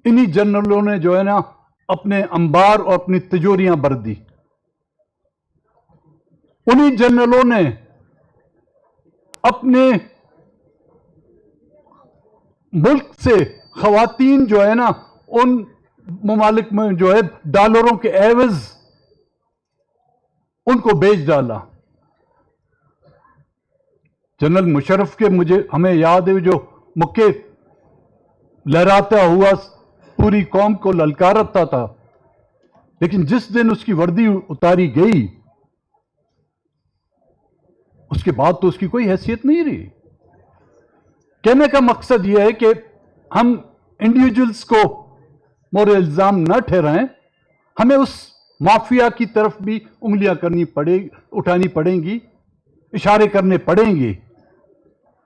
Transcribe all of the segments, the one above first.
انہی جنرلوں نے جو ہے نا اپنے انبار اور اپنی تجوریاں بھر دی. انہی جنرلوں نے اپنے ملک سے خواتین جو ہے نا ان ممالک میں جو ہے ڈالروں کے عوض ان کو بیچ ڈالا. جنرل مشرف کے ہمیں یاد ہے جو مکے لہراتا ہوا پوری قوم کو للکارتا تھا، لیکن جس دن اس کی وردی اتاری گئی اس کے بعد تو اس کی کوئی حیثیت نہیں رہی. کہنے کا مقصد یہ ہے کہ ہم انڈیویجولز کو مورے الزام نہ ٹھہرائیں، ہمیں اس مافیا کی طرف بھی انگلیاں اٹھانی پڑیں گی، اشارے کرنے پڑیں گے،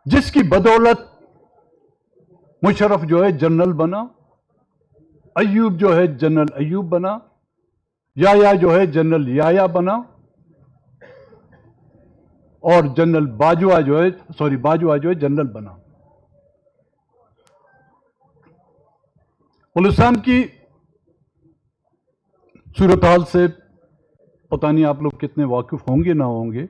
جس کی بدولت مشرف جو ہے جنرل بنا، ایوب جو ہے جنرل ایوب بنا، یایا جو ہے جنرل یایا بنا، اور جنرل باجوہ جو ہے جنرل بنا. بلوچستان کی صورتحال سے پتہ نہیں آپ لوگ کتنے واقف ہوں گے نہ ہوں گے.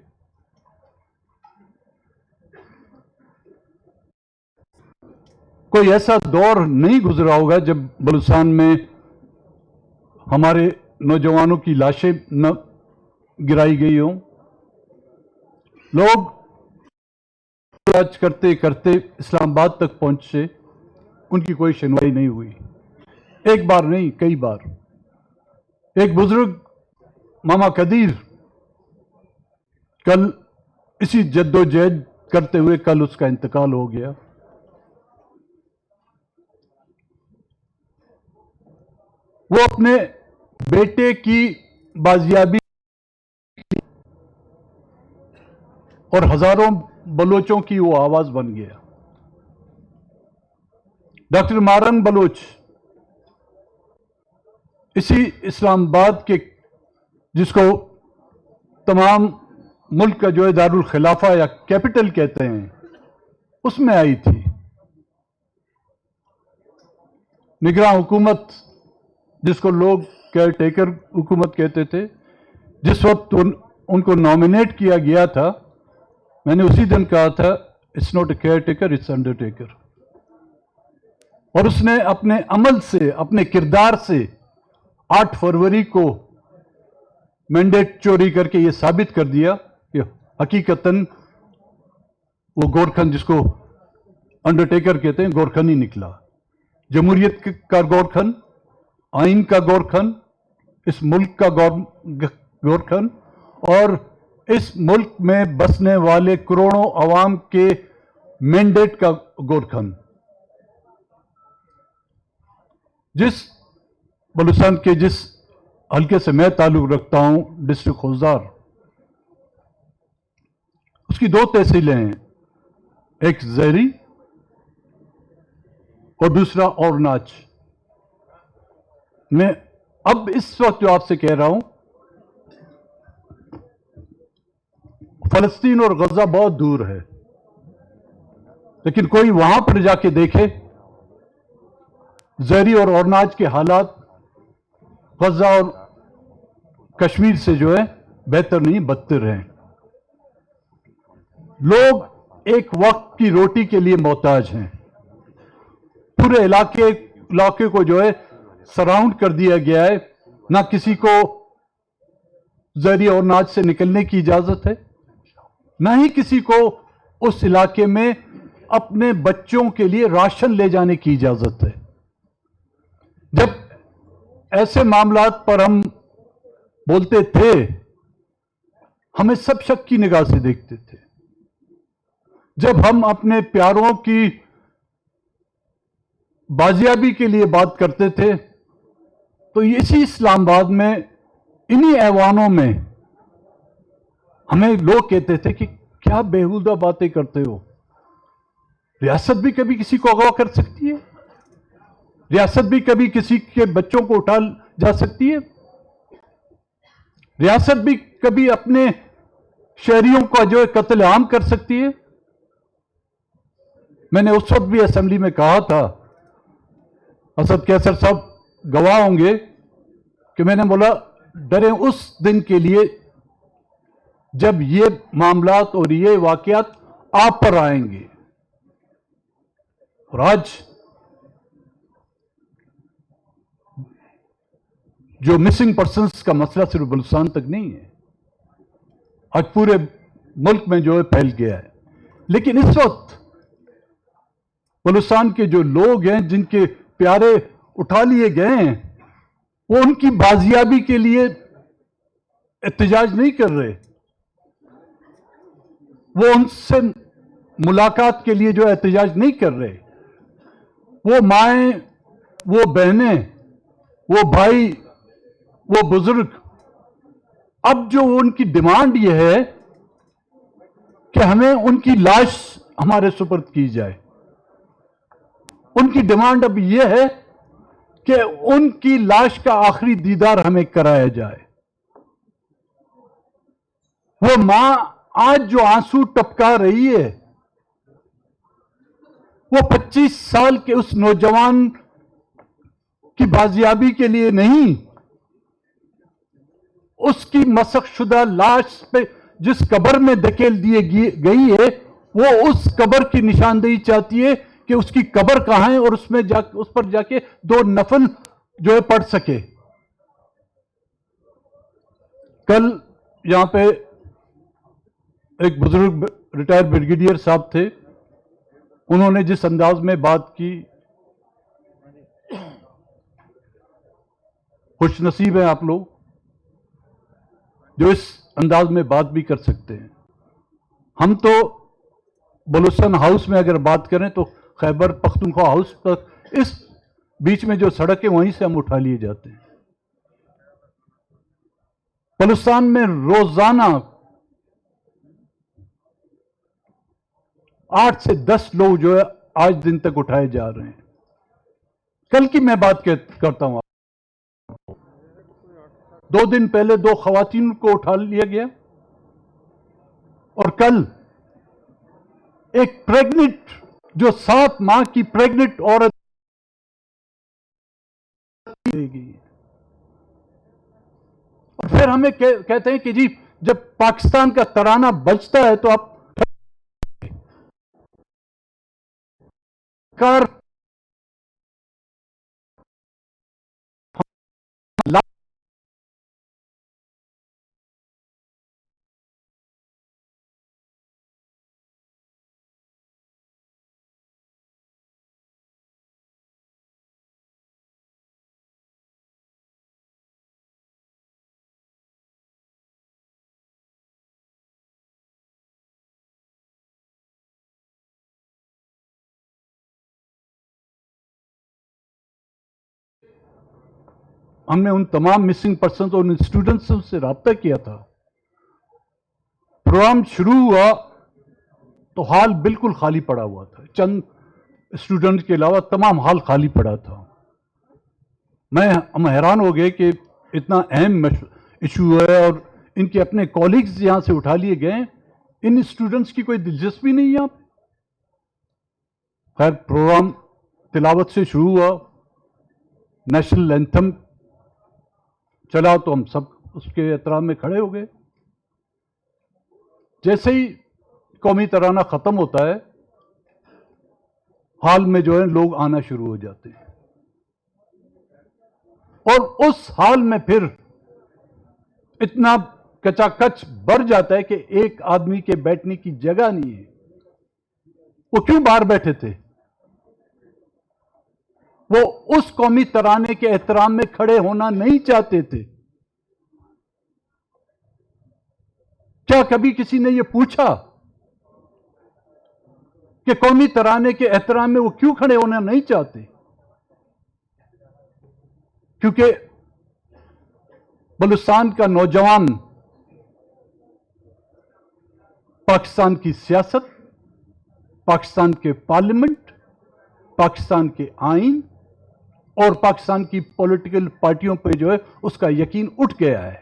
کوئی ایسا دور نہیں گزرا ہوگا جب بلوچستان میں ہمارے نوجوانوں کی لاشیں نہ گرائی گئی ہوں. لوگ علاج کرتے کرتے اسلام آباد تک پہنچے، ان کی کوئی سنوائی نہیں ہوئی. ایک بار نہیں، کئی بار. ایک بزرگ ماما قدیر کل اسی جد و جہد کرتے ہوئے کل اس کا انتقال ہو گیا. وہ اپنے بیٹے کی بازیابی اور ہزاروں بلوچوں کی وہ آواز بن گیا. ڈاکٹر مارنگ بلوچ اسی اسلام آباد کے، جس کو تمام ملک کا جو ہے دارالخلافہ یا کیپٹل کہتے ہیں، اس میں آئی تھی. نگراں حکومت، جس کو لوگ کیئر ٹیکر حکومت کہتے تھے، جس وقت ان کو نامینیٹ کیا گیا تھا، میں نے اسی دن کہا تھا it's not a caretaker, it's undertaker. اور اس نے اپنے عمل سے، اپنے کردار سے 8 فروری کو مینڈیٹ چوری کر کے یہ ثابت کر دیا کہ حقیقتاً وہ گورکھن، جس کو انڈرٹیکر کہتے ہیں، گورکھن ہی نکلا. جمہوریت کا گورکھن، آئین کا گورکھن، اس ملک کا گورکھن، اور اس ملک میں بسنے والے کروڑوں عوام کے مینڈیٹ کا گورکھن. جس بلوچستان کے جس حلقے سے میں تعلق رکھتا ہوں، ڈسٹرکٹ خوزدار، اس کی 2 تحصیلیں ہیں، ایک زہری اور دوسرا اورناچ. میں اب اس وقت جو آپ سے کہہ رہا ہوں، فلسطین اور غزہ بہت دور ہے، لیکن کوئی وہاں پر جا کے دیکھے زہری اور اورناچ کے حالات غزہ اور کشمیر سے جو ہے بہتر نہیں، بدتر ہیں. لوگ ایک وقت کی روٹی کے لیے محتاج ہیں. پورے علاقے کو جو ہے سراؤنڈ کر دیا گیا ہے. نہ کسی کو زہری اورناچ سے نکلنے کی اجازت ہے، نہ ہی کسی کو اس علاقے میں اپنے بچوں کے لیے راشن لے جانے کی اجازت ہے. جب ایسے معاملات پر ہم بولتے تھے، ہمیں سب شک کی نگاہ سے دیکھتے تھے. جب ہم اپنے پیاروں کی بازیابی کے لیے بات کرتے تھے، تو اسی اسلام آباد میں، انہی ایوانوں میں ہمیں لوگ کہتے تھے کہ کیا بیہودہ باتیں کرتے ہو. ریاست بھی کبھی کسی کو اغوا کر سکتی ہے، ریاست بھی کبھی کسی کے بچوں کو اٹھا جا سکتی ہے، ریاست بھی کبھی اپنے شہریوں کا جو ہے قتل عام کر سکتی ہے. میں نے اس وقت بھی اسمبلی میں کہا تھا اسد کیسر صاحب گواہ ہوں گے کہ میں نے بولا ڈریں اس دن کے لیے جب یہ معاملات اور یہ واقعات آپ پر آئیں گے. اور آج جو مسنگ پرسنز کا مسئلہ صرف بلوچستان تک نہیں ہے، آج پورے ملک میں جو ہے پھیل گیا ہے. لیکن اس وقت بلوچستان کے جو لوگ ہیں جن کے پیارے اٹھا لیے گئے ہیں، وہ ان کی بازیابی کے لیے احتجاج نہیں کر رہے، وہ ان سے ملاقات کے لیے جو احتجاج نہیں کر رہے. وہ مائیں، وہ بہنیں، وہ بھائی، وہ بزرگ، اب جو ان کی ڈیمانڈ یہ ہے کہ ہمیں ان کی لاش ہمارے سپرد کی جائے. ان کی ڈیمانڈ اب یہ ہے کہ ان کی لاش کا آخری دیدار ہمیں کرایا جائے. وہ ماں آج جو آنسو ٹپکا رہی ہے، وہ 25 سال کے اس نوجوان کی بازیابی کے لیے نہیں، اس کی مسخ شدہ لاش پہ جس قبر میں دھکیل دی گئی ہے، وہ اس قبر کی نشاندہی چاہتی ہے کہ اس کی قبر کہاں ہے اور اس پر جا کے 2 نفل جو ہے پڑھ سکے. کل یہاں پہ ایک بزرگ ریٹائر بریگیڈیئر صاحب تھے، انہوں نے جس انداز میں بات کی، خوش نصیب ہیں آپ لوگ جو اس انداز میں بات بھی کر سکتے ہیں. ہم تو بلوچستان ہاؤس میں اگر بات کریں تو خیبر پختونخوا ہاؤس تک اس بیچ میں جو سڑک ہے وہیں سے ہم اٹھا لیے جاتے ہیں. بلوچستان میں روزانہ 8 سے 10 لوگ جو ہے آج دن تک اٹھائے جا رہے ہیں. کل کی میں بات کرتا ہوں. 2 دن پہلے 2 خواتین کو اٹھا لیا گیا، اور کل ایک پریگننٹ جو 7 ماہ کی پریگننٹ عورت لے گئی. اور پھر ہمیں کہتے ہیں کہ جی جب پاکستان کا ترانہ بجتا ہے تو آپ کار ہم نے ان تمام مسنگ پرسنز اور ان اسٹوڈنٹس سے رابطہ کیا تھا. پروگرام شروع ہوا تو ہال بالکل خالی پڑا ہوا تھا، چند اسٹوڈنٹ کے علاوہ تمام ہال خالی پڑا تھا. ہم حیران ہو گئے کہ اتنا اہم ایشو ہے اور ان کے اپنے کولیگز یہاں سے اٹھا لیے گئے، ان اسٹوڈنٹس کی کوئی دلچسپی نہیں ہے. خیر پروگرام تلاوت سے شروع ہوا، نیشنل اینتھم چلا تو ہم سب اس کے احترام میں کھڑے ہو گئے. جیسے ہی قومی ترانہ ختم ہوتا ہے، ہال میں جو ہے لوگ آنا شروع ہو جاتے ہیں، اور اس ہال میں پھر اتنا کچا کچ بڑھ جاتا ہے کہ ایک آدمی کے بیٹھنے کی جگہ نہیں ہے. وہ کیوں باہر بیٹھے تھے؟ وہ اس قومی ترانے کے احترام میں کھڑے ہونا نہیں چاہتے تھے. کیا کبھی کسی نے یہ پوچھا کہ قومی ترانے کے احترام میں وہ کیوں کھڑے ہونا نہیں چاہتے؟ کیونکہ بلوچستان کا نوجوان پاکستان کی سیاست، پاکستان کے پارلیمنٹ، پاکستان کے آئین اور پاکستان کی پولیٹیکل پارٹیوں پہ جو ہے اس کا یقین اٹھ گیا ہے.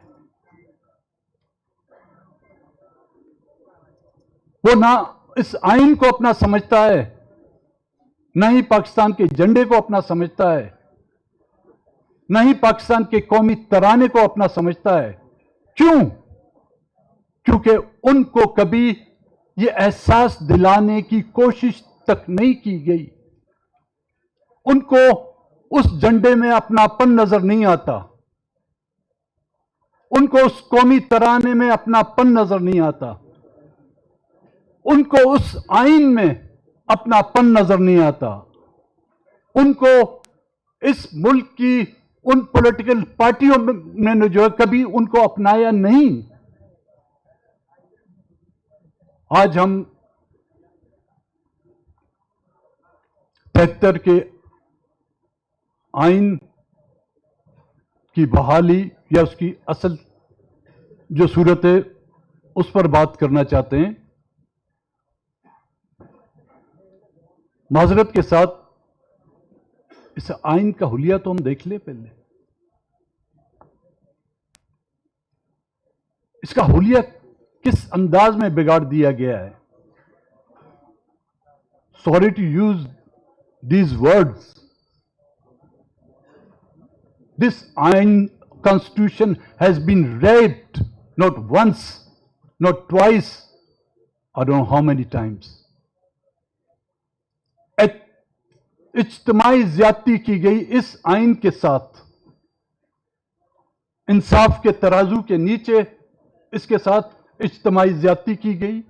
وہ نہ اس آئین کو اپنا سمجھتا ہے، نہ ہی پاکستان کے جھنڈے کو اپنا سمجھتا ہے، نہ ہی پاکستان کے قومی ترانے کو اپنا سمجھتا ہے. کیوں؟ کیونکہ ان کو کبھی یہ احساس دلانے کی کوشش تک نہیں کی گئی. ان کو اس جھنڈے میں اپناپن نظر نہیں آتا. ان کو اس قومی ترانے میں اپناپن نظر نہیں آتا. ان کو اس آئین میں اپناپن نظر نہیں آتا. ان کو اس ملک کی ان پولیٹیکل پارٹیوں نے جو ہے کبھی ان کو اپنایا نہیں. آج ہم 73 کے آئین کی بحالی یا اس کی اصل جو صورت ہے اس پر بات کرنا چاہتے ہیں. معذرت کے ساتھ اس آئین کا حلیہ تو ہم دیکھ لیں پہلے. اس کا حلیہ کس انداز میں بگاڑ دیا گیا ہے. Sorry to use these words. This constitution has been raped not once, not twice, I don't know how many times. اجتماعی زیادتی کی گئی اس آئین کے ساتھ. انصاف کے ترازو کے نیچے اس کے ساتھ اجتماعی زیادتی کی گئی.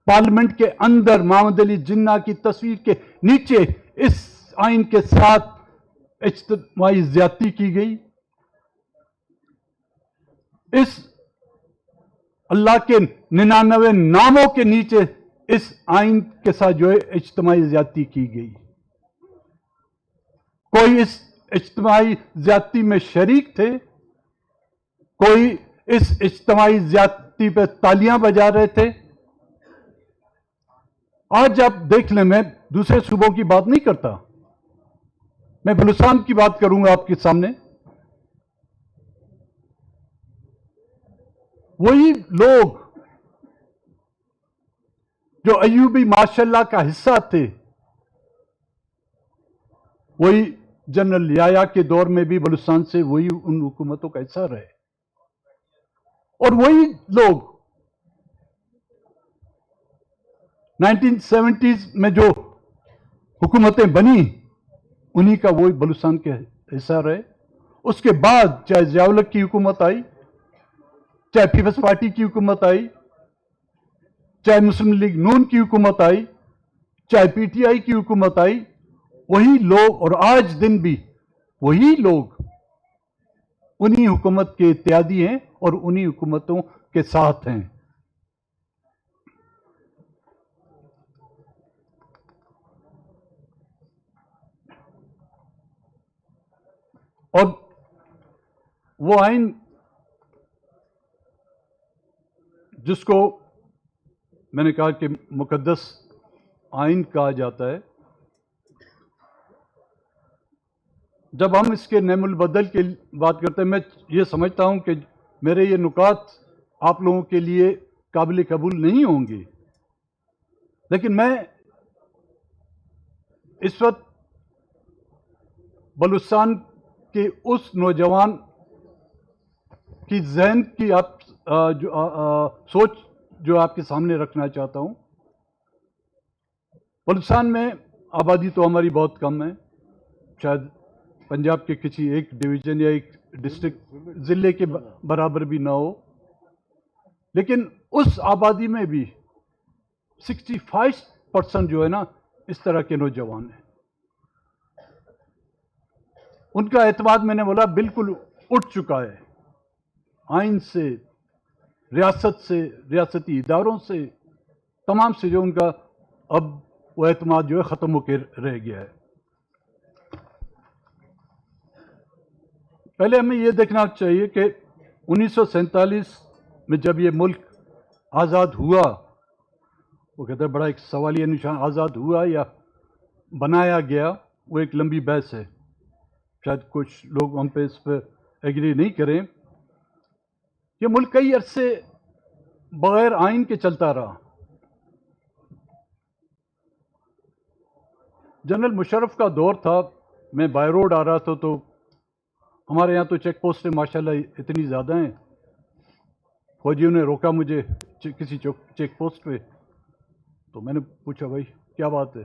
پارلیمنٹ کے اندر محمد علی جناح کی تصویر کے نیچے اس آئین کے ساتھ اجتماعی زیادتی کی گئی. اس اللہ کے 99 ناموں کے نیچے اس آئین کے ساتھ جو ہے اجتماعی زیادتی کی گئی. کوئی اس اجتماعی زیادتی میں شریک تھے؟ کوئی اس اجتماعی زیادتی پہ تالیاں بجا رہے تھے؟ آج آپ دیکھ لیں، میں دوسرے صوبوں کی بات نہیں کرتا، میں بلوچستان کی بات کروں گا آپ کے سامنے. وہی لوگ جو ایوبی ماشاء اللہ کا حصہ تھے، وہی جنرل یحییٰ کے دور میں بھی بلوچستان سے وہی ان حکومتوں کا حصہ رہے. اور وہی لوگ 1970s میں جو حکومتیں بنی انہی کا وہی بلوچستان کے حصہ رہے. اس کے بعد چاہے ضیاء الحق کی حکومت آئی، چاہے پیپلز پارٹی کی حکومت آئی، چاہے مسلم لیگ نون کی حکومت آئی، چاہے پی ٹی آئی کی حکومت آئی، وہی لوگ اور آج دن بھی وہی لوگ انہی حکومت کے اتحادی ہیں اور انہی حکومتوں کے ساتھ ہیں. اور وہ آئین جس کو میں نے کہا کہ مقدس آئین کہا جاتا ہے، جب ہم اس کے نعم البدل کی بات کرتے ہیں، میں یہ سمجھتا ہوں کہ میرے یہ نکات آپ لوگوں کے لیے قابل قبول نہیں ہوں گے، لیکن میں اس وقت بلوچستان کے اس نوجوان کی ذہن کی سوچ جو آپ کے سامنے رکھنا چاہتا ہوں. بلوچستان میں آبادی تو ہماری بہت کم ہے، شاید پنجاب کے کسی ایک ڈویژن یا ایک ڈسٹرکٹ ضلع کے برابر بھی نہ ہو، لیکن اس آبادی میں بھی 65% جو ہے نا اس طرح کے نوجوان ہیں. ان کا اعتماد میں نے بولا بالکل اٹھ چکا ہے. آئین سے، ریاست سے، ریاستی اداروں سے، تمام سے جو ان کا اب وہ اعتماد جو ہے ختم ہو کے رہ گیا ہے. پہلے ہمیں یہ دیکھنا چاہیے کہ 1947 میں جب یہ ملک آزاد ہوا، وہ کہتے ہیں بڑا ایک سوالیہ نشان، آزاد ہوا یا بنایا گیا، وہ ایک لمبی بحث ہے، شاید کچھ لوگ ہم پہ اس پہ ایگری نہیں کریں. یہ ملک کئی عرصے بغیر آئین کے چلتا رہا. جنرل مشرف کا دور تھا، میں بائی روڈ آ رہا تھا تو ہمارے یہاں تو چیک پوسٹیں ماشاءاللہ اتنی زیادہ ہیں. فوجیوں نے روکا مجھے کسی چیک پوسٹ پہ, تو میں نے پوچھا بھائی کیا بات ہے؟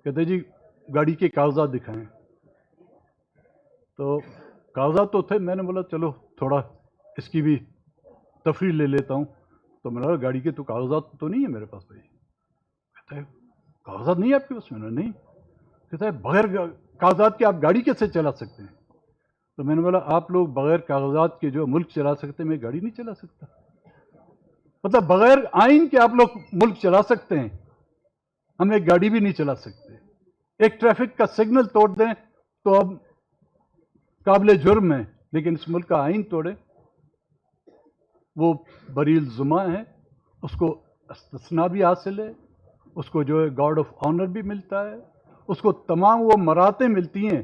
کہتے جی گاڑی کے کاغذات دکھائیں. تو کاغذات تو تھے, میں نے بولا چلو تھوڑا اس کی بھی تفریح لے لیتا ہوں. تو میں نے کہا گاڑی کے تو کاغذات تو نہیں ہیں میرے پاس بھائی. کہتا ہے کاغذات نہیں آپ کے پاس؟ میں نے نہیں. کہتا ہے بغیر کاغذات کے آپ گاڑی کیسے چلا سکتے ہیں؟ تو میں نے بولا آپ لوگ بغیر کاغذات کے جو ملک چلا سکتے ہیں, میں گاڑی نہیں چلا سکتا. مطلب بغیر آئین کے آپ لوگ ملک چلا سکتے ہیں, ہم ایک گاڑی بھی نہیں چلا سکتے. ایک ٹریفک کا سگنل توڑ دیں تو اب قابل جرم ہے, لیکن اس ملک کا آئین توڑے وہ بری الزما ہے. اس کو استثناء بھی حاصل ہے, اس کو جو ہے گارڈ آف آنر بھی ملتا ہے, اس کو تمام وہ مراتیں ملتی ہیں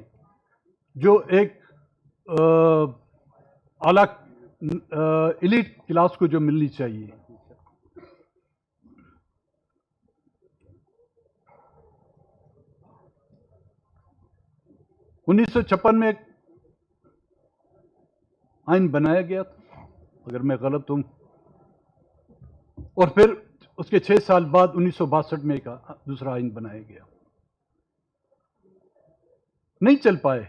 جو ایک اعلیٰ ایلیٹ کلاس کو جو ملنی چاہیے. 1956 میں ایک آئین بنایا گیا تھا اگر میں غلط ہوں, اور پھر اس کے 6 سال بعد 1962 میں ایک دوسرا آئین بنایا گیا. نہیں چل پائے.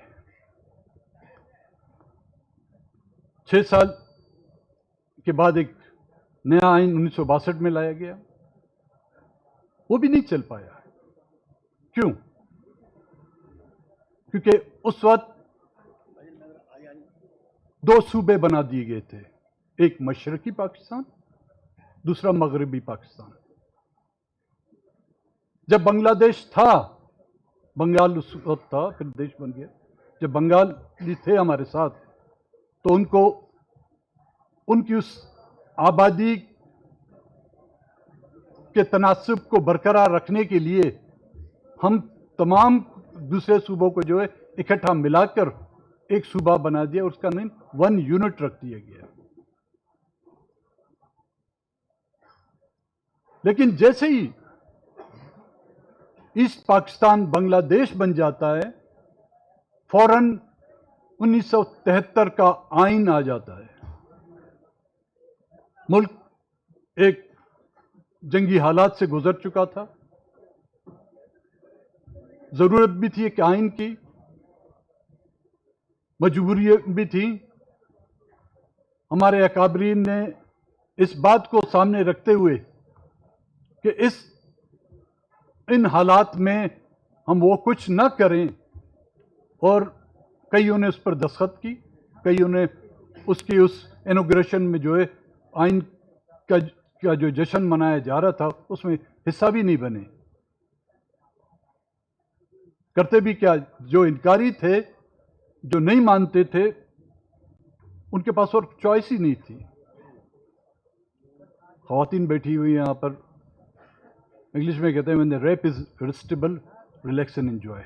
6 سال کے بعد ایک نیا آئین 1962 میں لایا گیا, وہ بھی نہیں چل پایا. کیوں؟ کیونکہ اس وقت 2 صوبے بنا دیے گئے تھے, ایک مشرقی پاکستان, دوسرا مغربی پاکستان. جب بنگلہ دیش تھا, بنگال اس وقت تھا, پھر دیش بن گیا. جب بنگالی تھے ہمارے ساتھ تو ان کو ان کی اس آبادی کے تناسب کو برقرار رکھنے کے لیے ہم تمام دوسرے صوبوں کو جو ہے اکٹھا ملا کر ایک صوبہ بنا دیا, اور اس کا نام 1 یونٹ رکھ دیا گیا. لیکن جیسے ہی ایسٹ پاکستان بنگلہ دیش بن جاتا ہے, فوراً 1973 کا آئین آ جاتا ہے. ملک ایک جنگی حالات سے گزر چکا تھا, ضرورت بھی تھی ایک آئین کی, مجبوری بھی تھی. ہمارے اکابرین نے اس بات کو سامنے رکھتے ہوئے کہ ان حالات میں ہم وہ کچھ نہ کریں, اور کئیوں نے اس پر دستخط کی, کئیوں نے اس کی اس انوگریشن میں جو ہے آئین کا جو جشن منایا جا رہا تھا اس میں حصہ بھی نہیں بنے. کرتے بھی کیا, جو انکاری تھے, جو نہیں مانتے تھے, ان کے پاس اور چوائس ہی نہیں تھی. خواتین بیٹھی ہوئی یہاں پر, انگلش میں کہتے ہیں when the rape is irresistible, relax and enjoy.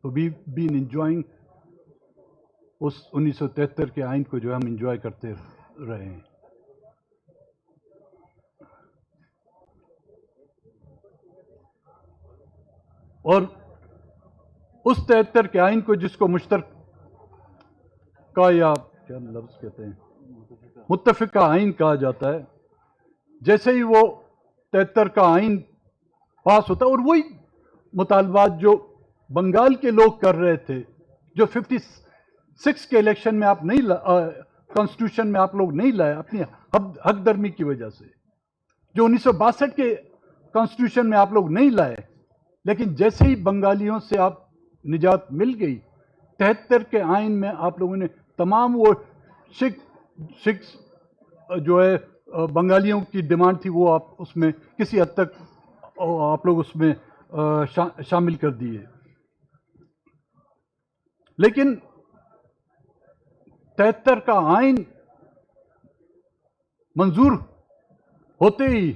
تو we been enjoying اس 1973 کے آئین کو جو ہم انجوائے کرتے رہے ہیں. اور اس 73 کے آئین کو جس کو مشترکہ یا کیا لفظ کہتے ہیں متفقہ آئین کہا جاتا ہے, جیسے ہی وہ 73 کا آئین پاس ہوتا ہے, اور وہی مطالبات جو بنگال کے لوگ کر رہے تھے, جو 56 کے الیکشن میں آپ نہیں کانسٹیٹیوشن میں آپ لوگ نہیں لائے اپنی حق درمی کی وجہ سے, جو 1962 کے کانسٹیٹیوشن میں آپ لوگ نہیں لائے, لیکن جیسے ہی بنگالیوں سے آپ نجات مل گئی, 73 کے آئین میں آپ لوگوں نے تمام وہ سکھ جو ہے بنگالیوں کی ڈیمانڈ تھی وہ آپ اس میں کسی حد تک آپ لوگ اس میں شامل کر دیے. لیکن 73 کا آئین منظور ہوتے ہی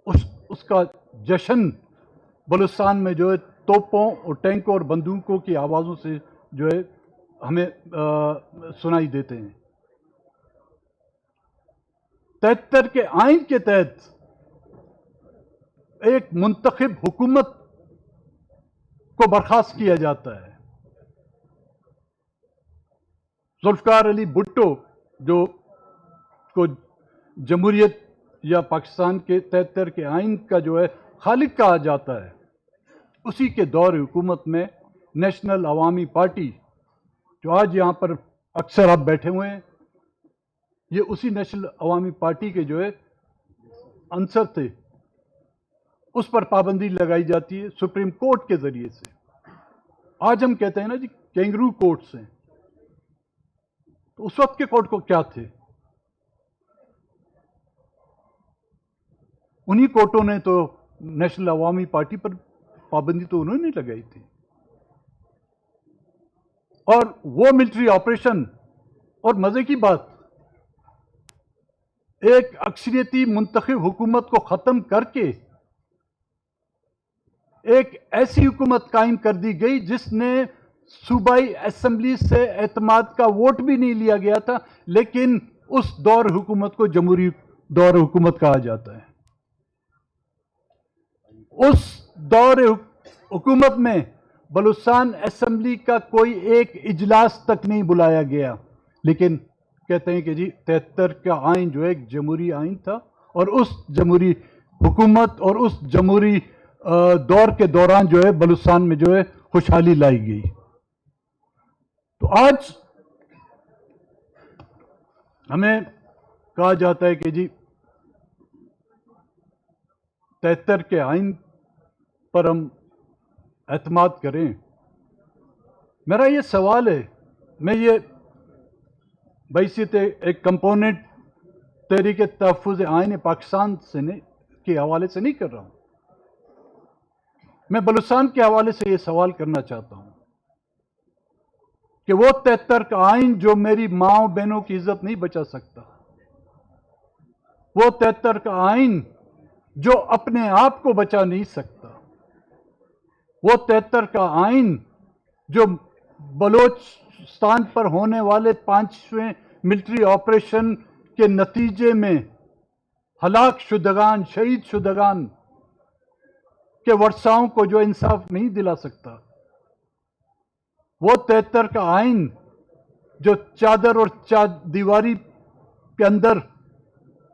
اس کا جشن بلوچستان میں جو ہے توپوں اور ٹینکوں اور بندوقوں کی آوازوں سے جو ہے ہمیں سنائی دیتے ہیں. 73 کے آئین کے تحت ایک منتخب حکومت کو برخاست کیا جاتا ہے, ذوالفقار علی بھٹو جو کو جمہوریت یا پاکستان کے 73 کے آئین کا جو ہے خالق کہا جاتا ہے، اسی کے دور حکومت میں نیشنل عوامی پارٹی جو آج یہاں پر اکثر آپ بیٹھے ہوئے ہیں، یہ اسی نیشنل عوامی پارٹی کے جو ہے عنصر تھے، اس پر پابندی لگائی جاتی ہے سپریم کورٹ کے ذریعے سے۔ آج ہم کہتے ہیں نا جی کینگرو کورٹس ہیں، تو اس وقت کے کورٹ کو کیا تھے؟ انہی کورٹوں نے تو نیشنل عوامی پارٹی پر پابندی تو انہوں نے لگائی تھی، اور وہ ملٹری آپریشن، اور مزے کی بات، ایک اکثریتی منتخب حکومت کو ختم کر کے ایک ایسی حکومت قائم کر دی گئی جس نے صوبائی اسمبلی سے اعتماد کا ووٹ بھی نہیں لیا گیا تھا، لیکن اس دور حکومت کو جمہوری دور حکومت کہا جاتا ہے۔ اس دور حکومت میں بلوچستان اسمبلی کا کوئی ایک اجلاس تک نہیں بلایا گیا، لیکن کہتے ہیں کہ جی 73 کا آئین جو ایک جمہوری آئین تھا، اور اس جمہوری حکومت اور اس جمہوری دور کے دوران جو ہے بلوچستان میں جو ہے خوشحالی لائی گئی۔ تو آج ہمیں کہا جاتا ہے کہ جی 73 کے آئین پر ہم اعتماد کریں۔ میرا یہ سوال ہے، میں یہ بحیثیت ایک کمپوننٹ تحریک تحفظ آئین پاکستان کے حوالے سے نہیں کر رہا ہوں، میں بلوچستان کے حوالے سے یہ سوال کرنا چاہتا ہوں کہ وہ 73 کا آئین جو میری ماں بہنوں کی عزت نہیں بچا سکتا، وہ 73 کا آئین جو اپنے آپ کو بچا نہیں سکتا، وہ 73 کا آئین جو بلوچستان پر ہونے والے 5ویں ملٹری آپریشن کے نتیجے میں ہلاک شدگان، شہید شدگان کے ورثاؤں کو جو انصاف نہیں دلا سکتا، وہ 73 کا آئین جو چادر اور دیواری کے اندر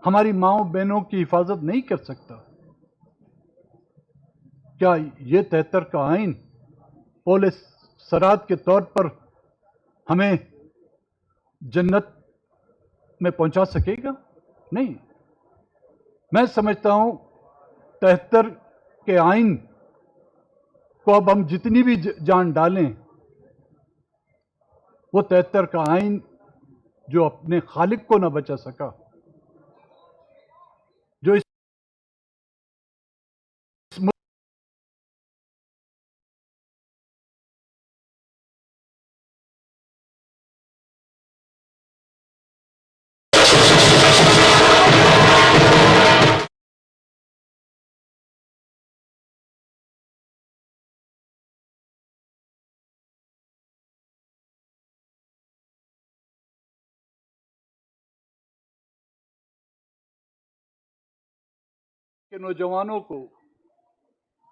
ہماری ماؤں بہنوں کی حفاظت نہیں کر سکتا، کیا یہ 73 کا آئین پولس سرات کے طور پر ہمیں جنت میں پہنچا سکے گا؟ نہیں۔ میں سمجھتا ہوں 73 کے آئین کو اب ہم جتنی بھی جان ڈالیں، وہ 73 کا آئین جو اپنے خالق کو نہ بچا سکا، جو اس کے نوجوانوں کو،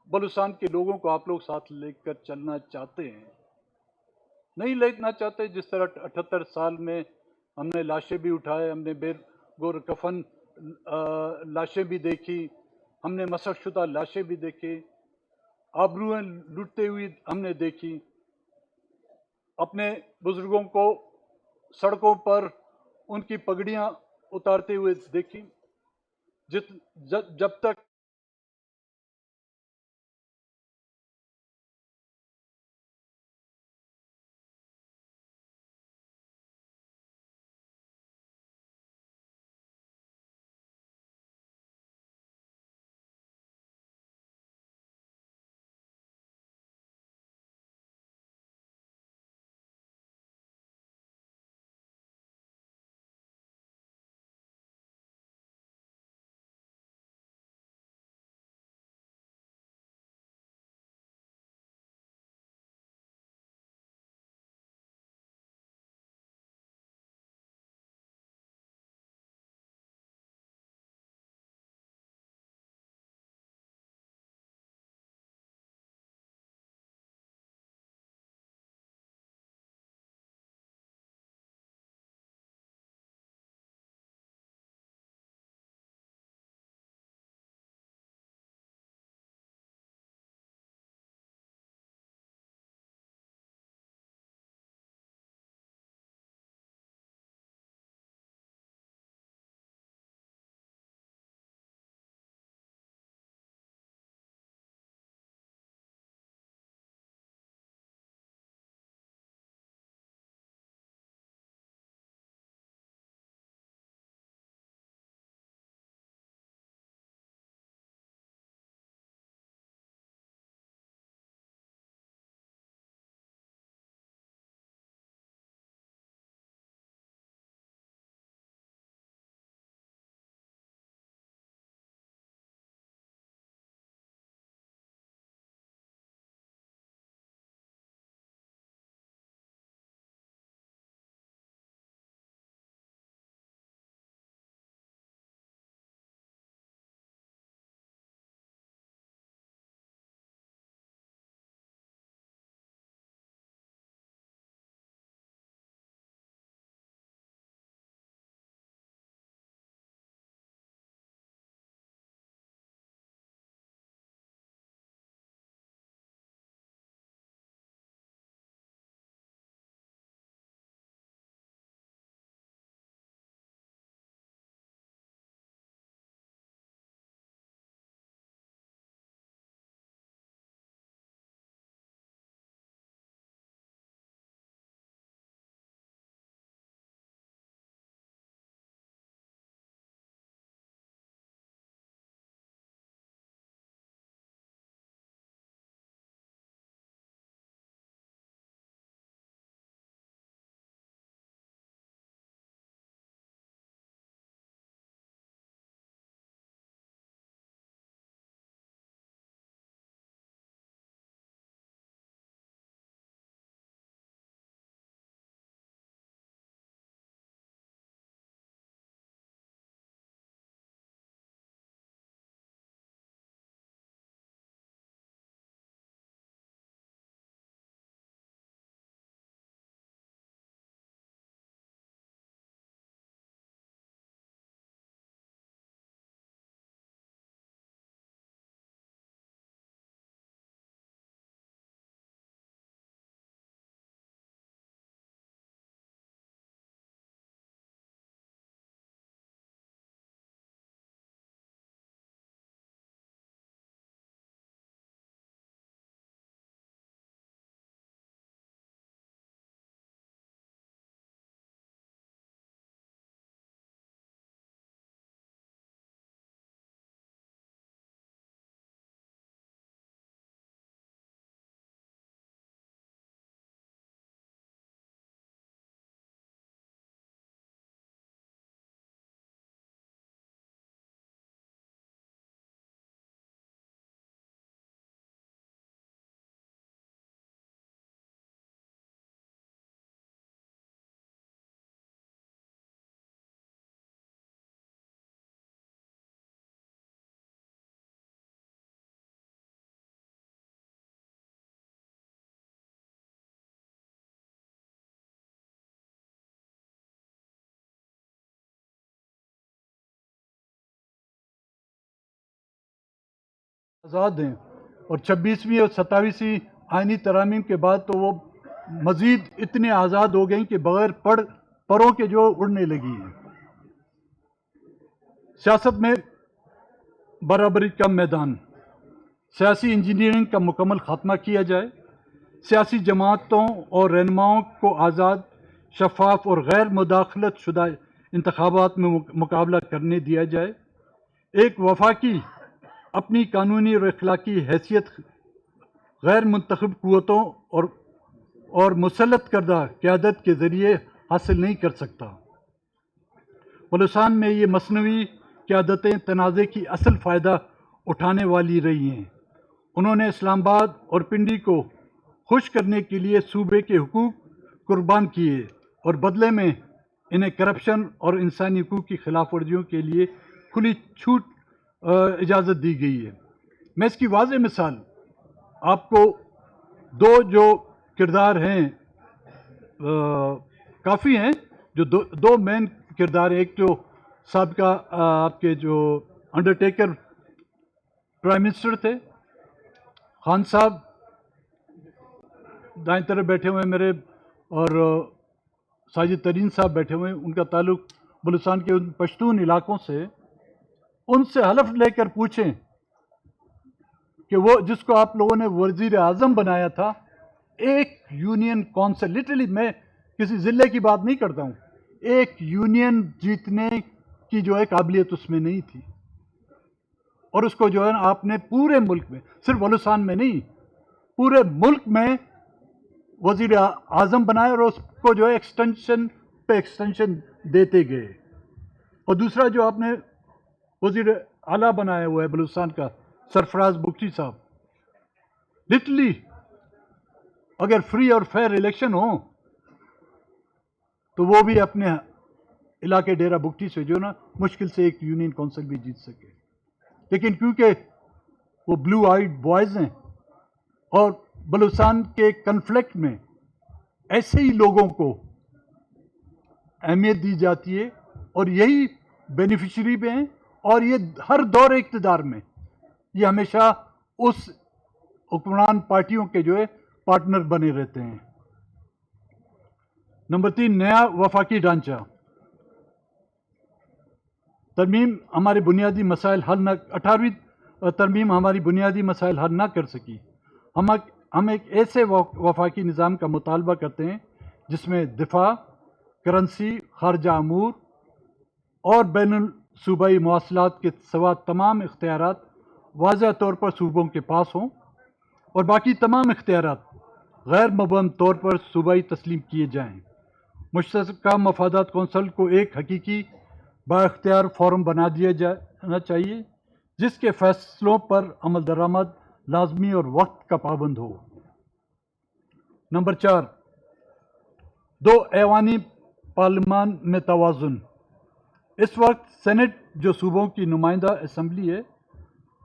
بلوچستان کے لوگوں کو آپ لوگ ساتھ لے کر چلنا چاہتے ہیں، نہیں لینا چاہتے؟ جس طرح 78 سال میں ہم نے لاشیں بھی اٹھائے، ہم نے بے گور کفن لاشیں بھی دیکھی، ہم نے مسخ شدہ لاشیں بھی دیکھی، آبروئیں لٹتے ہوئی ہم نے دیکھی، اپنے بزرگوں کو سڑکوں پر ان کی پگڑیاں اتارتے ہوئے دیکھی، جب تک آزاد ہیں، اور 26ویں اور 27ویں آئینی ترامیم کے بعد تو وہ مزید اتنے آزاد ہو گئیں کہ بغیر پروں کے جو اڑنے لگی ہیں۔ سیاست میں برابری کا میدان، سیاسی انجینئرنگ کا مکمل خاتمہ کیا جائے، سیاسی جماعتوں اور رہنماؤں کو آزاد، شفاف اور غیر مداخلت شدہ انتخابات میں مقابلہ کرنے دیا جائے، ایک وفاقی اپنی قانونی اور اخلاقی حیثیت غیر منتخب قوتوں اور مسلط کردہ قیادت کے ذریعے حاصل نہیں کر سکتا۔ بلوچستان میں یہ مصنوعی قیادتیں تنازع کی اصل فائدہ اٹھانے والی رہی ہیں۔ انہوں نے اسلام آباد اور پنڈی کو خوش کرنے کے لیے صوبے کے حقوق قربان کیے اور بدلے میں انہیں کرپشن اور انسانی حقوق کی خلاف ورزیوں کے لیے کھلی چھوٹ اجازت دی گئی ہے۔ میں اس کی واضح مثال آپ کو دو جو کردار ہیں کافی ہیں، جو دو مین کردار ہیں، ایک جو سابقہ آپ کے جو انڈرٹیکر پرائم منسٹر تھے خان صاحب، دائیں طرف بیٹھے ہوئے ہیں میرے، اور ساجد ترین صاحب بیٹھے ہوئے ہیں، ان کا تعلق بلوچستان کے ان پشتون علاقوں سے۔ ان سے حلف لے کر پوچھیں کہ وہ جس کو آپ لوگوں نے وزیر اعظم بنایا تھا، ایک یونین کونسل، لٹرلی میں کسی ضلع کی بات نہیں کرتا ہوں، ایک یونین جیتنے کی جو ہے قابلیت اس میں نہیں تھی، اور اس کو جو ہے آپ نے پورے ملک میں، صرف بلوچستان میں نہیں، پورے ملک میں وزیر اعظم بنائے، اور اس کو جو ہے ایکسٹینشن پہ ایکسٹینشن دیتے گئے۔ اور دوسرا جو آپ نے وزیر اعلیٰ بنایا ہوا ہے بلوچستان کا، سرفراز بگٹی صاحب، لٹرلی اگر فری اور فیئر الیکشن ہو تو وہ بھی اپنے علاقے ڈیرہ بگٹی سے جو نا مشکل سے ایک یونین کونسل بھی جیت سکے، لیکن کیونکہ وہ بلو آئیڈ بوائز ہیں اور بلوچستان کے کنفلکٹ میں ایسے ہی لوگوں کو اہمیت دی جاتی ہے، اور یہی بینیفیشری بھی ہیں، اور یہ ہر دور اقتدار میں یہ ہمیشہ اس حکمران پارٹیوں کے جو ہے پارٹنر بنے رہتے ہیں۔ نمبر 3، نیا وفاقی ڈھانچہ۔ ترمیم ہمارے بنیادی مسائل حل نہ 18ویں ترمیم ہماری بنیادی مسائل حل نہ کر سکی۔ ہم ایک ایسے وفاقی نظام کا مطالبہ کرتے ہیں جس میں دفاع، کرنسی، خارجہ امور اور بین الصوبائی مواصلات کے سوا تمام اختیارات واضح طور پر صوبوں کے پاس ہوں، اور باقی تمام اختیارات غیر مبہم طور پر صوبائی تسلیم کیے جائیں۔ مشترکہ مفادات کونسل کو ایک حقیقی با اختیار فورم بنا دیا جانا چاہیے جس کے فیصلوں پر عمل درآمد لازمی اور وقت کا پابند ہو۔ نمبر 4، 2 ایوانی پارلیمان میں توازن۔ اس وقت سینٹ جو صوبوں کی نمائندہ اسمبلی ہے،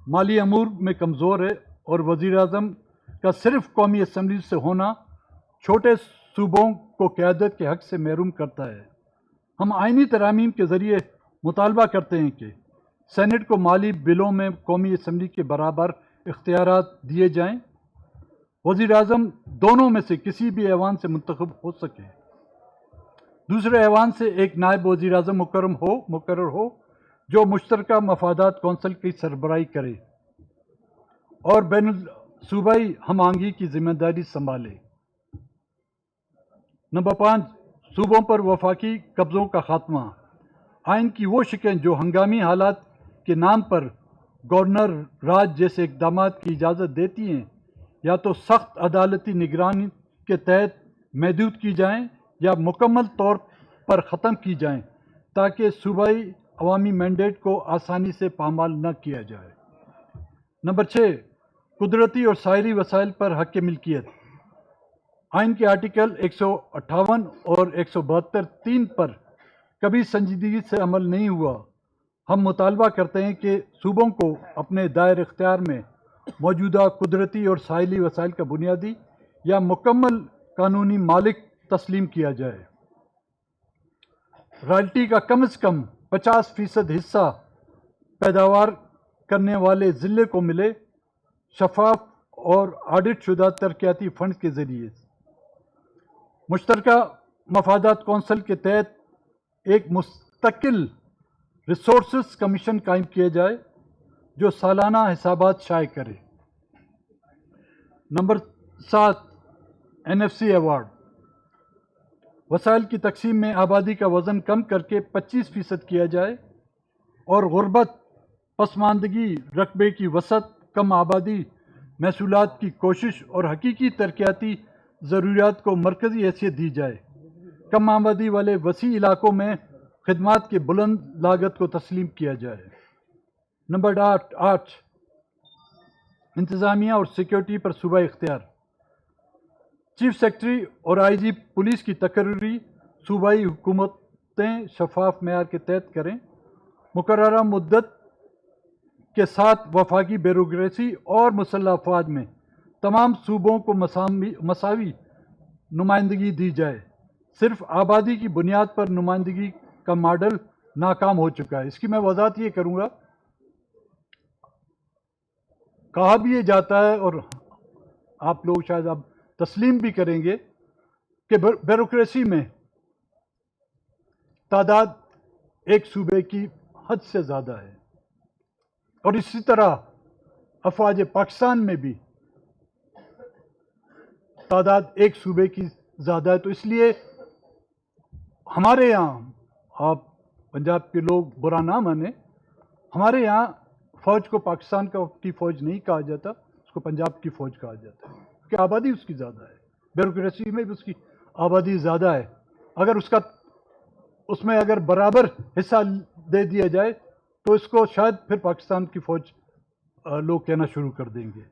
مالی امور میں کمزور ہے، اور وزیر اعظم کا صرف قومی اسمبلی سے ہونا چھوٹے صوبوں کو قیادت کے حق سے محروم کرتا ہے۔ ہم آئینی ترامیم کے ذریعے مطالبہ کرتے ہیں کہ سینٹ کو مالی بلوں میں قومی اسمبلی کے برابر اختیارات دیے جائیں، وزیر اعظم دونوں میں سے کسی بھی ایوان سے منتخب ہو سکے، دوسرے ایوان سے ایک نائب وزیر اعظم مقرر ہو جو مشترکہ مفادات کونسل کی سربراہی کرے اور بین صوبائی ہم آہنگی کی ذمہ داری سنبھالے۔ نمبر 5، صوبوں پر وفاقی قبضوں کا خاتمہ۔ آئین کی وہ شکیں جو ہنگامی حالات کے نام پر گورنر راج جیسے اقدامات کی اجازت دیتی ہیں، یا تو سخت عدالتی نگرانی کے تحت محدود کی جائیں یا مکمل طور پر ختم کی جائیں تاکہ صوبائی عوامی مینڈیٹ کو آسانی سے پامال نہ کیا جائے۔ نمبر 6، قدرتی اور سائری وسائل پر حق ملکیت۔ آئین کے آرٹیکل 158 اور 172(3) پر کبھی سنجیدگی سے عمل نہیں ہوا۔ ہم مطالبہ کرتے ہیں کہ صوبوں کو اپنے دائر اختیار میں موجودہ قدرتی اور ساحلی وسائل کا بنیادی یا مکمل قانونی مالک تسلیم کیا جائے، رائلٹی کا کم از کم 50% حصہ پیداوار کرنے والے ضلع کو ملے، شفاف اور آڈٹ شدہ ترقیاتی فنڈز کے ذریعے مشترکہ مفادات کونسل کے تحت ایک مستقل ریسورسز کمیشن قائم کیا جائے جو سالانہ حسابات شائع کرے۔ Number 7، NFC award. وسائل کی تقسیم میں آبادی کا وزن کم کر کے 25% کیا جائے اور غربت، پسماندگی، رقبے کی وسعت، کم آبادی، محصولات کی کوشش اور حقیقی ترقیاتی ضروریات کو مرکزی حیثیت دی جائے۔ کم آبادی والے وسیع علاقوں میں خدمات کے بلند لاگت کو تسلیم کیا جائے۔ نمبر 8، انتظامیہ اور سیکیورٹی پر صوبائی اختیار۔ چیف سیکرٹری اور IG پولیس کی تقرری صوبائی حکومتیں شفاف معیار کے تحت کریں۔ مقررہ مدت کے ساتھ وفاقی بیوروکریسی اور مسلح افواج میں تمام صوبوں کو مساوی نمائندگی دی جائے۔ صرف آبادی کی بنیاد پر نمائندگی کا ماڈل ناکام ہو چکا ہے۔ اس کی میں وضاحت یہ کروں گا، کہا بھی یہ جاتا ہے اور آپ لوگ شاید اب تسلیم بھی کریں گے کہ بیوروکریسی میں تعداد ایک صوبے کی حد سے زیادہ ہے، اور اسی طرح افواج پاکستان میں بھی تعداد ایک صوبے کی زیادہ ہے۔ تو اس لیے ہمارے یہاں، آپ پنجاب کے لوگ برا نہ مانیں، ہمارے یہاں فوج کو پاکستان کی فوج نہیں کہا جاتا، اس کو پنجاب کی فوج کہا جاتا ہے، کہ آبادی اس کی زیادہ ہے، بیوروکریسی میں بھی اس کی آبادی زیادہ ہے۔ اگر اس میں اگر برابر حصہ دے دیا جائے تو اس کو شاید پھر پاکستان کی فوج لوگ کہنا شروع کر دیں گے۔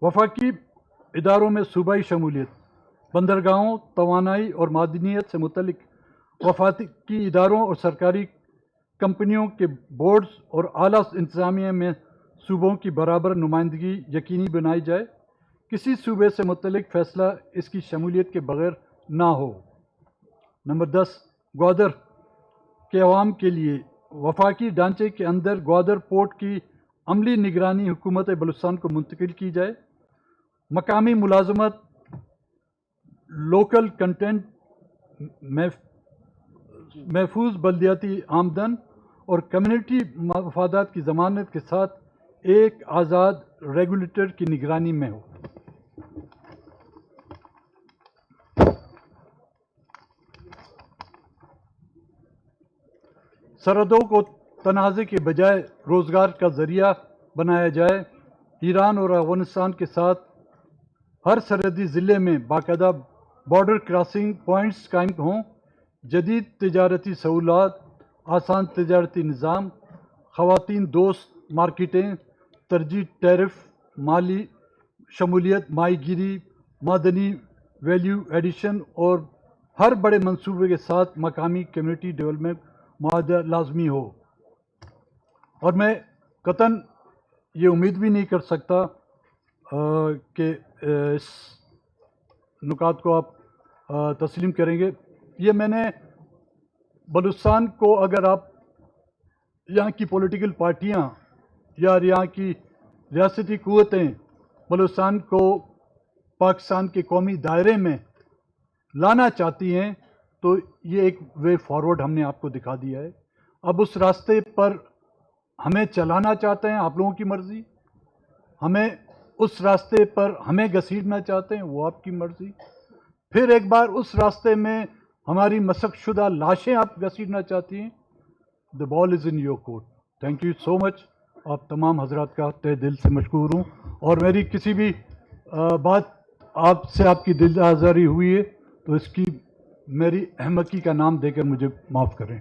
وفاقی اداروں میں صوبائی شمولیت۔ بندرگاہوں، توانائی اور معدنیت سے متعلق وفاقی اداروں اور سرکاری کمپنیوں کے بورڈز اور اعلیٰ انتظامیہ میں صوبوں کی برابر نمائندگی یقینی بنائی جائے۔ کسی صوبے سے متعلق فیصلہ اس کی شمولیت کے بغیر نہ ہو۔ نمبر 10، گوادر کے عوام کے لیے وفاقی ڈھانچے کے اندر گوادر پورٹ کی عملی نگرانی حکومت بلوچستان کو منتقل کی جائے۔ مقامی ملازمت، لوکل کنٹینٹ، محفوظ بلدیاتی آمدن اور کمیونٹی مفادات کی ضمانت کے ساتھ ایک آزاد ریگولیٹر کی نگرانی میں ہو۔ سرحدوں کو تنازع کے بجائے روزگار کا ذریعہ بنایا جائے۔ ایران اور افغانستان کے ساتھ ہر سرحدی ضلع میں باقاعدہ بارڈر کراسنگ پوائنٹس قائم ہوں۔ جدید تجارتی سہولات، آسان تجارتی نظام، خواتین دوست مارکیٹیں، ترجیح ٹیرف، مالی شمولیت، ماہی گیری، معدنی ویلیو ایڈیشن اور ہر بڑے منصوبے کے ساتھ مقامی کمیونٹی ڈیولپمنٹ معاہدہ لازمی ہو۔ اور میں قطعاً یہ امید بھی نہیں کر سکتا کہ اس نکات کو آپ تسلیم کریں گے۔ یہ میں نے بلوچستان کو، اگر آپ یہاں کی پولیٹیکل پارٹیاں یا یہاں کی ریاستی قوتیں بلوچستان کو پاکستان کے قومی دائرے میں لانا چاہتی ہیں تو یہ ایک وے فارورڈ ہم نے آپ کو دکھا دیا ہے۔ اب اس راستے پر ہمیں چلانا چاہتے ہیں، آپ لوگوں کی مرضی، ہمیں اس راستے پر ہمیں گھسیٹنا چاہتے ہیں، وہ آپ کی مرضی، پھر ایک بار اس راستے میں ہماری مسخ شدہ لاشیں آپ گھسیٹنا چاہتی ہیں۔ The ball is in your court. Thank you so much. آپ تمام حضرات کا تہ دل سے مشکور ہوں، اور میری کسی بھی بات آپ سے آپ کی دل آزاری ہوئی ہے تو اس کی میری احمقی کا نام دے کر مجھے معاف کریں۔